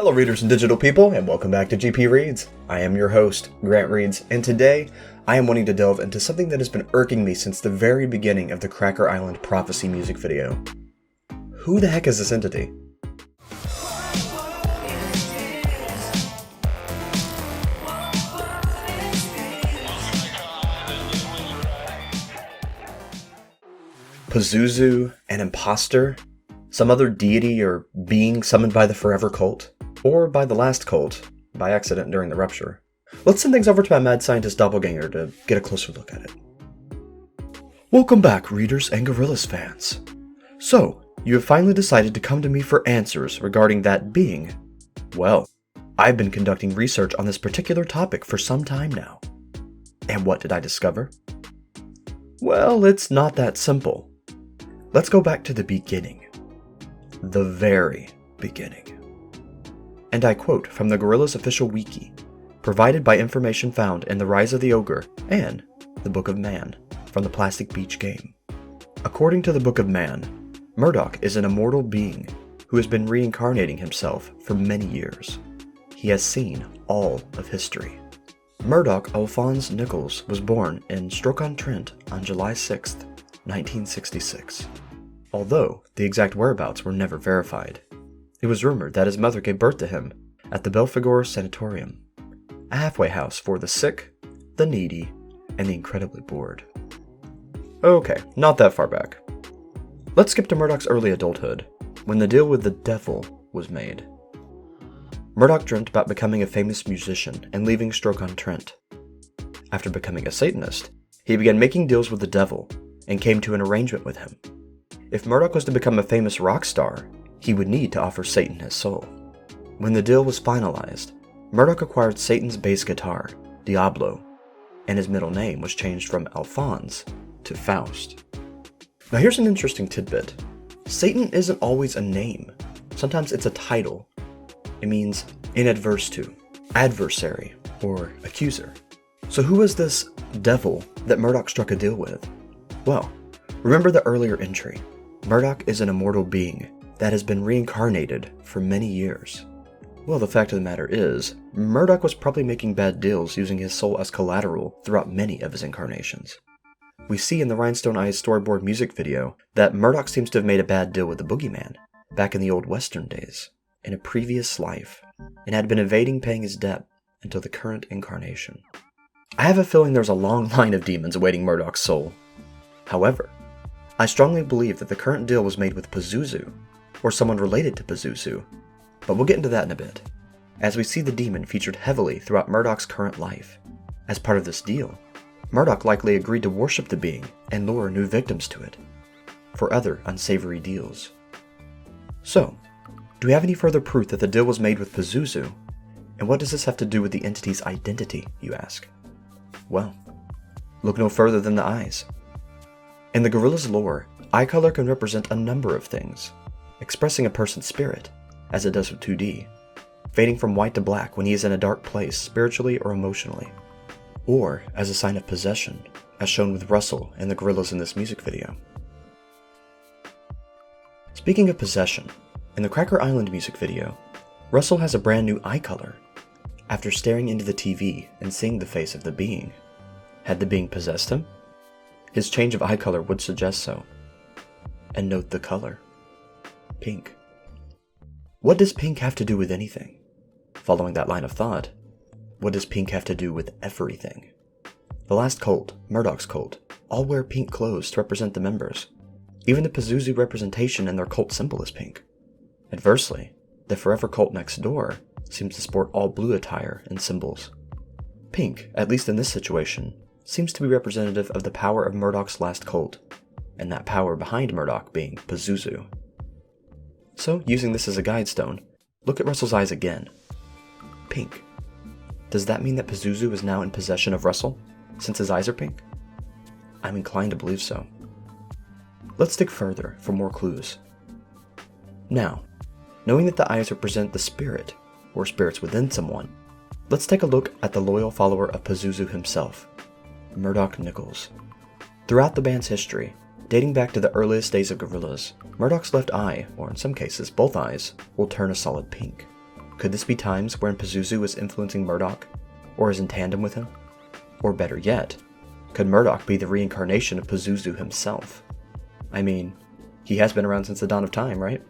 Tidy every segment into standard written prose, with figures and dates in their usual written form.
Hello readers and digital people, and welcome back to GP Reads. I am your host, Grant Reads, and today I am wanting to delve into something that has been irking me since the very beginning of the Cracker Island Prophecy music video. Who the heck is this entity? Pazuzu, an imposter? Some other deity or being summoned by the Forever Cult? Or by the last cult, by accident during the Rupture? Let's send things over to my mad scientist doppelganger to get a closer look at it. Welcome back, readers and Gorillaz fans. So, you have finally decided to come to me for answers regarding that being. Well, I've been conducting research on this particular topic for some time now. And what did I discover? Well, it's not that simple. Let's go back to the beginning. The very beginning. And I quote from the Gorillaz official wiki, provided by information found in The Rise of the Ogre and The Book of Man from the Plastic Beach game. According to the Book of Man, Murdoc is an immortal being who has been reincarnating himself for many years. He has seen all of history. Murdoc Alphonse Nichols was born in Stoke-on-Trent on July 6, 1966. Although the exact whereabouts were never verified, it was rumored that his mother gave birth to him at the Belphegor Sanatorium, a halfway house for the sick, the needy, and the incredibly bored. Okay, not that far back. Let's skip to Murdoc's early adulthood, when the deal with the devil was made. Murdoc dreamt about becoming a famous musician and leaving Stoke-on-Trent. After becoming a Satanist, he began making deals with the devil and came to an arrangement with him. If Murdoc was to become a famous rock star, he would need to offer Satan his soul. When the deal was finalized, Murdoc acquired Satan's bass guitar, Diablo, and his middle name was changed from Alphonse to Faust. Now here's an interesting tidbit. Satan isn't always a name. Sometimes it's a title. It means in adverse to, adversary, or accuser. So who is this devil that Murdoc struck a deal with? Well, remember the earlier entry. Murdoc is an immortal being that has been reincarnated for many years. Well, the fact of the matter is, Murdoc was probably making bad deals using his soul as collateral throughout many of his incarnations. We see in the Rhinestone Eyes storyboard music video that Murdoc seems to have made a bad deal with the Boogeyman back in the old Western days, in a previous life, and had been evading paying his debt until the current incarnation. I have a feeling there's a long line of demons awaiting Murdoc's soul. However, I strongly believe that the current deal was made with Pazuzu, or someone related to Pazuzu, but we'll get into that in a bit, as we see the demon featured heavily throughout Murdoc's current life. As part of this deal, Murdoc likely agreed to worship the being and lure new victims to it, for other unsavory deals. So, do we have any further proof that the deal was made with Pazuzu, and what does this have to do with the entity's identity, you ask? Well, look no further than the eyes. In the Gorillaz lore, eye color can represent a number of things, expressing a person's spirit, as it does with 2D, fading from white to black when he is in a dark place spiritually or emotionally, or as a sign of possession, as shown with Russell and the Gorillaz in this music video. Speaking of possession, in the Cracker Island music video, Russell has a brand new eye color, after staring into the TV and seeing the face of the being. Had the being possessed him? His change of eye color would suggest so. And note the color. Pink. What does pink have to do with anything? Following that line of thought, what does pink have to do with everything? The last cult, Murdoc's cult, all wear pink clothes to represent the members. Even the Pazuzu representation in their cult symbol is pink. Adversely, the Forever cult next door seems to sport all blue attire and symbols. Pink, at least in this situation, seems to be representative of the power of Murdoc's last cult, and that power behind Murdoc being Pazuzu. So, using this as a guide stone, look at Russell's eyes again. Pink. Does that mean that Pazuzu is now in possession of Russell, since his eyes are pink? I'm inclined to believe so. Let's dig further for more clues. Now, knowing that the eyes represent the spirit, or spirits within someone, let's take a look at the loyal follower of Pazuzu himself, Murdoc Nichols. Throughout the band's history, dating back to the earliest days of Gorillaz, Murdoc's left eye, or in some cases both eyes, will turn a solid pink. Could this be times wherein Pazuzu is influencing Murdoc, or is in tandem with him? Or better yet, could Murdoc be the reincarnation of Pazuzu himself? I mean, he has been around since the dawn of time, right?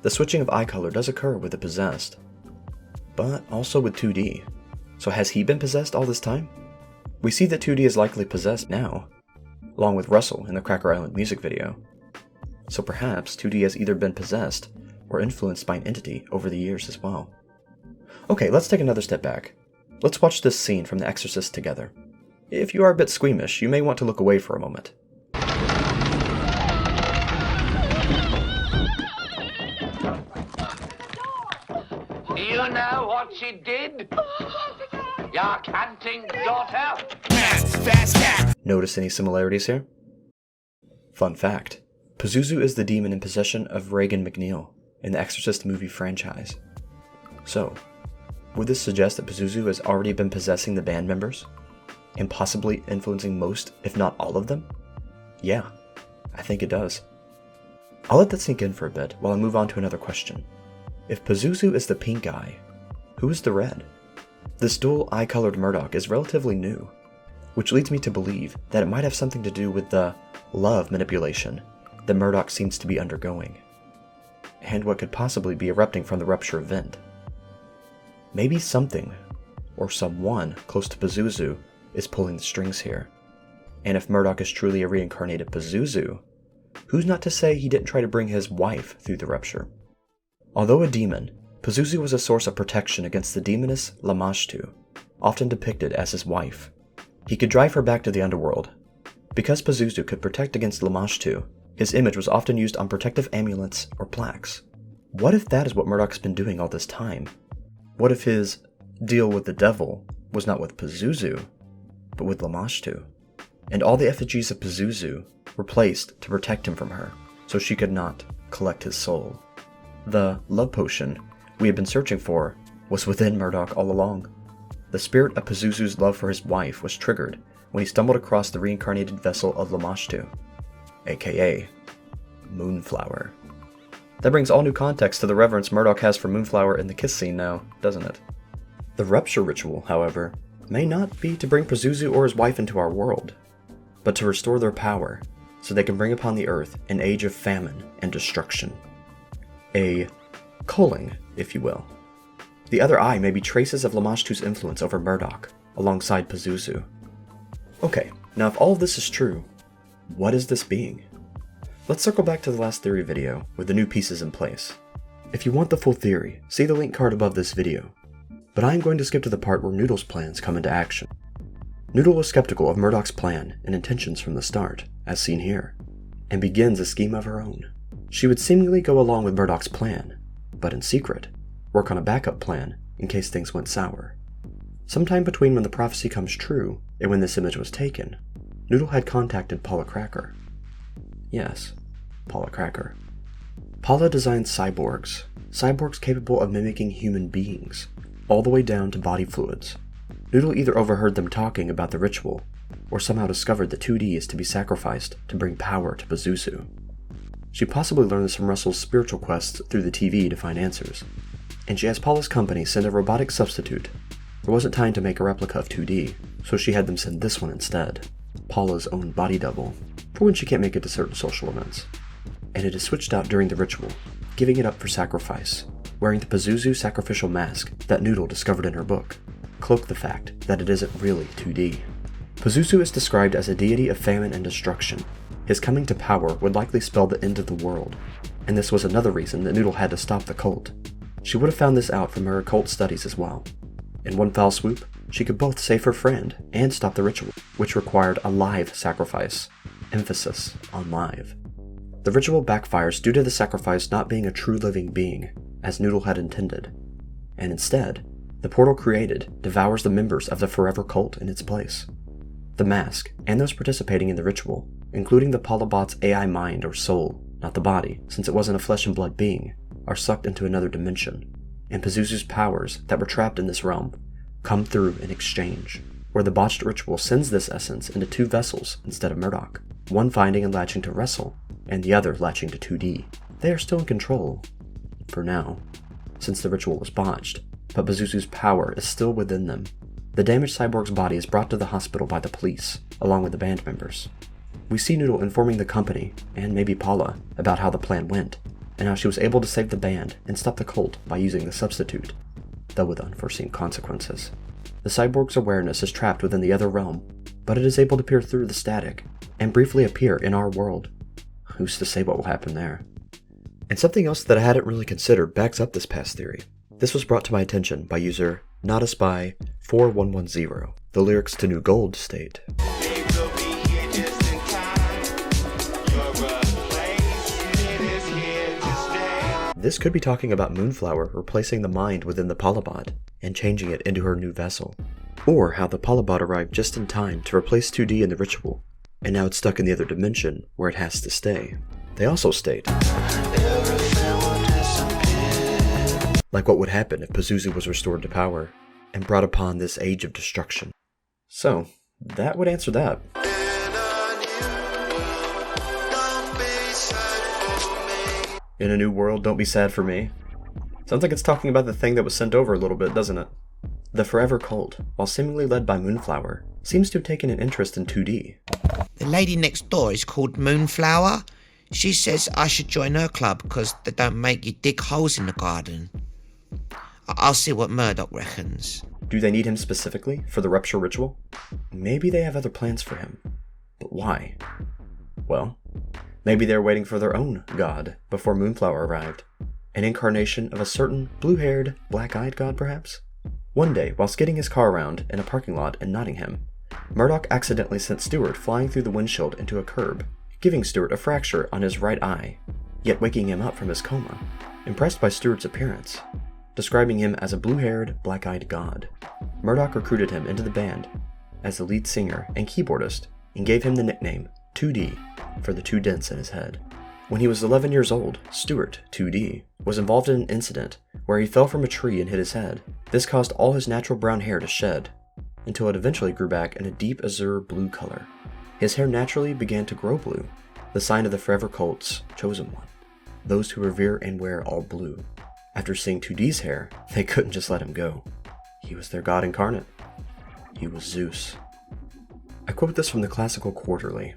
The switching of eye color does occur with the possessed, but also with 2D. So has he been possessed all this time? We see that 2D is likely possessed now, along with Russell in the Cracker Island music video. So perhaps 2D has either been possessed or influenced by an entity over the years as well. Okay, let's take another step back. Let's watch this scene from The Exorcist together. If you are a bit squeamish, you may want to look away for a moment. You know what she did? Your canting daughter? Notice any similarities here? Fun fact, Pazuzu is the demon in possession of Regan McNeil in the Exorcist movie franchise. So, would this suggest that Pazuzu has already been possessing the band members? And possibly influencing most, if not all of them? Yeah, I think it does. I'll let that sink in for a bit while I move on to another question. If Pazuzu is the pink eye, who is the red? This dual eye-colored Murdoc is relatively new, which leads me to believe that it might have something to do with the love manipulation that Murdoc seems to be undergoing, and what could possibly be erupting from the Rupture event. Maybe something, or someone close to Pazuzu is pulling the strings here. And if Murdoc is truly a reincarnated Pazuzu, who's not to say he didn't try to bring his wife through the Rupture? Although a demon, Pazuzu was a source of protection against the demoness Lamashtu, often depicted as his wife. He could drive her back to the underworld. Because Pazuzu could protect against Lamashtu, his image was often used on protective amulets or plaques. What if that is what Murdoc's been doing all this time? What if his deal with the devil was not with Pazuzu, but with Lamashtu? And all the effigies of Pazuzu were placed to protect him from her, so she could not collect his soul. The love potion we had been searching for was within Murdoc all along. The spirit of Pazuzu's love for his wife was triggered when he stumbled across the reincarnated vessel of Lamashtu, aka Moonflower. That brings all new context to the reverence Murdoc has for Moonflower in the kiss scene now, doesn't it? The Rupture ritual, however, may not be to bring Pazuzu or his wife into our world, but to restore their power so they can bring upon the earth an age of famine and destruction. A culling, if you will. The other eye may be traces of Lamashtu's influence over Murdoc, alongside Pazuzu. Okay, now if all of this is true, what is this being? Let's circle back to the last theory video with the new pieces in place. If you want the full theory, see the link card above this video. But I am going to skip to the part where Noodle's plans come into action. Noodle was skeptical of Murdoc's plan and intentions from the start, as seen here, and begins a scheme of her own. She would seemingly go along with Murdoc's plan, but in secret, work on a backup plan in case things went sour. Sometime between when the prophecy comes true and when this image was taken, Noodle had contacted Paula Cracker. Yes, Paula Cracker. Paula designed cyborgs capable of mimicking human beings, all the way down to body fluids. Noodle either overheard them talking about the ritual, or somehow discovered that 2D is to be sacrificed to bring power to Pazuzu. She possibly learned this from Russell's spiritual quests through the TV to find answers, and she has Paula's company send a robotic substitute. There wasn't time to make a replica of 2D, so she had them send this one instead, Paula's own body double, for when she can't make it to certain social events. And it is switched out during the ritual, giving it up for sacrifice, wearing the Pazuzu sacrificial mask that Noodle discovered in her book, cloak the fact that it isn't really 2D. Pazuzu is described as a deity of famine and destruction. His coming to power would likely spell the end of the world, and this was another reason that Noodle had to stop the cult. She would have found this out from her occult studies as well. In one foul swoop, she could both save her friend and stop the ritual, which required a live sacrifice, emphasis on live. The ritual backfires due to the sacrifice not being a true living being, as Noodle had intended, and instead, the portal created devours the members of the forever cult in its place. The mask, and those participating in the ritual, including the Paulabot's AI mind or soul, not the body, since it wasn't a flesh and blood being, are sucked into another dimension, and Pazuzu's powers that were trapped in this realm come through in exchange, where the botched ritual sends this essence into two vessels instead of Murdoc, one finding and latching to Russell, and the other latching to 2D. They are still in control, for now. since the ritual was botched, but Pazuzu's power is still within them. The damaged cyborg's body is brought to the hospital by the police, along with the band members. We see Noodle informing the company, and maybe Paula, about how the plan went, and how she was able to save the band and stop the cult by using the substitute, though with unforeseen consequences. The cyborg's awareness is trapped within the other realm, but it is able to peer through the static, and briefly appear in our world. Who's to say what will happen there? And something else that I hadn't really considered backs up this past theory. This was brought to my attention by user NotaSpy4110. The lyrics to New Gold state, this could be talking about Moonflower replacing the mind within the Polybot and changing it into her new vessel. Or how the Polybot arrived just in time to replace 2D in the ritual, and now it's stuck in the other dimension where it has to stay. They also state, like what would happen if Pazuzu was restored to power and brought upon this age of destruction. So, that would answer that. In a new world, don't be sad for me. Sounds like it's talking about the thing that was sent over a little bit, doesn't it? The Forever Cult, while seemingly led by Moonflower, seems to have taken an interest in 2D. The lady next door is called Moonflower. She says I should join her club because they don't make you dig holes in the garden. I'll see what Murdoc reckons. Do they need him specifically for the Rupture ritual? Maybe they have other plans for him. But why? Well, maybe they're waiting for their own god before Moonflower arrived. An incarnation of a certain blue-haired, black-eyed god, perhaps? One day, while skidding his car around in a parking lot in Nottingham, Murdoc accidentally sent Stuart flying through the windshield into a curb, giving Stuart a fracture on his right eye, yet waking him up from his coma. Impressed by Stuart's appearance, describing him as a blue-haired, black-eyed god, Murdoc recruited him into the band as the lead singer and keyboardist and gave him the nickname 2D for the 2 dents in his head. When he was 11 years old, Stuart, 2D, was involved in an incident where he fell from a tree and hit his head. This caused all his natural brown hair to shed, until it eventually grew back in a deep azure blue color. His hair naturally began to grow blue, the sign of the Forever Cult's chosen one, those who revere and wear all blue. After seeing 2D's hair, they couldn't just let him go. He was their god incarnate. He was Zeus. I quote this from the Classical Quarterly,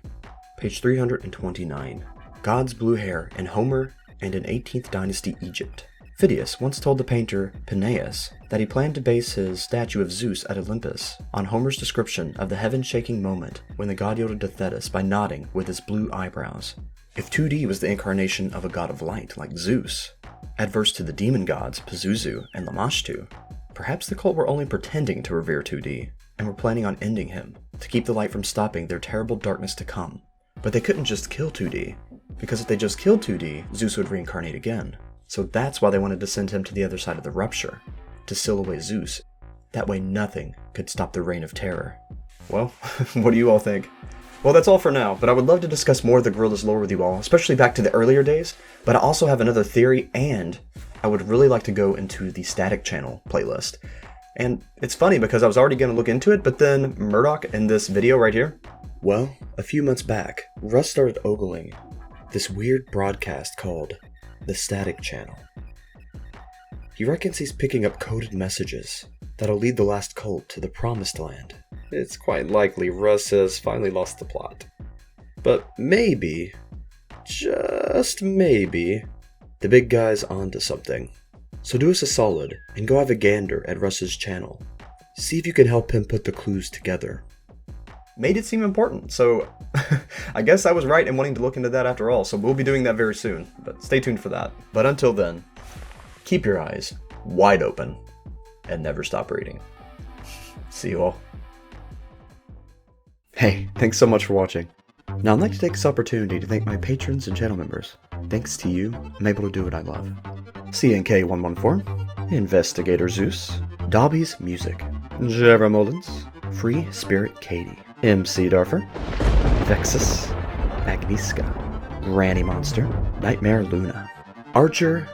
page 329. God's blue hair in Homer and in 18th dynasty Egypt. Phidias once told the painter Peneus that he planned to base his statue of Zeus at Olympus on Homer's description of the heaven-shaking moment when the god yielded to Thetis by nodding with his blue eyebrows. If 2D was the incarnation of a god of light like Zeus, adverse to the demon gods Pazuzu and Lamashtu, perhaps the cult were only pretending to revere 2D and were planning on ending him to keep the light from stopping their terrible darkness to come. But they couldn't just kill 2D, because if they just killed 2D, Zeus would reincarnate again. So that's why they wanted to send him to the other side of the Rupture, to seal away Zeus. That way nothing could stop the reign of terror. Well, what do you all think? Well, that's all for now, but I would love to discuss more of the Gorillaz lore with you all, especially back to the earlier days, but I also have another theory, and I would really like to go into the Static Channel playlist. And it's funny because I was already going to look into it, but then Murdoc in this video right here, well, a few months back, Russ started ogling this weird broadcast called the Static Channel. He reckons he's picking up coded messages that'll lead the last cult to the promised land. It's quite likely Russ has finally lost the plot. But maybe, just maybe, the big guy's onto something. So do us a solid and go have a gander at Russ's channel. See if you can help him put the clues together. Made it seem important, so I guess I was right in wanting to look into that after all, so we'll be doing that very soon, but stay tuned for that. But until then, keep your eyes wide open and never stop reading. See you all. Hey, thanks so much for watching. Now I'd like to take this opportunity to thank my patrons and channel members. Thanks to you, I'm able to do what I love. CNK114, Investigator Zeus, Dobby's Music, Jera Mullins, Free Spirit Katie, MC Darfer, Vexus, Agnieszka, Granny Monster, Nightmare Luna, Archer,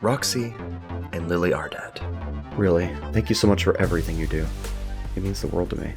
Roxy, and Lily Ardat. Really, thank you so much for everything you do. It means the world to me.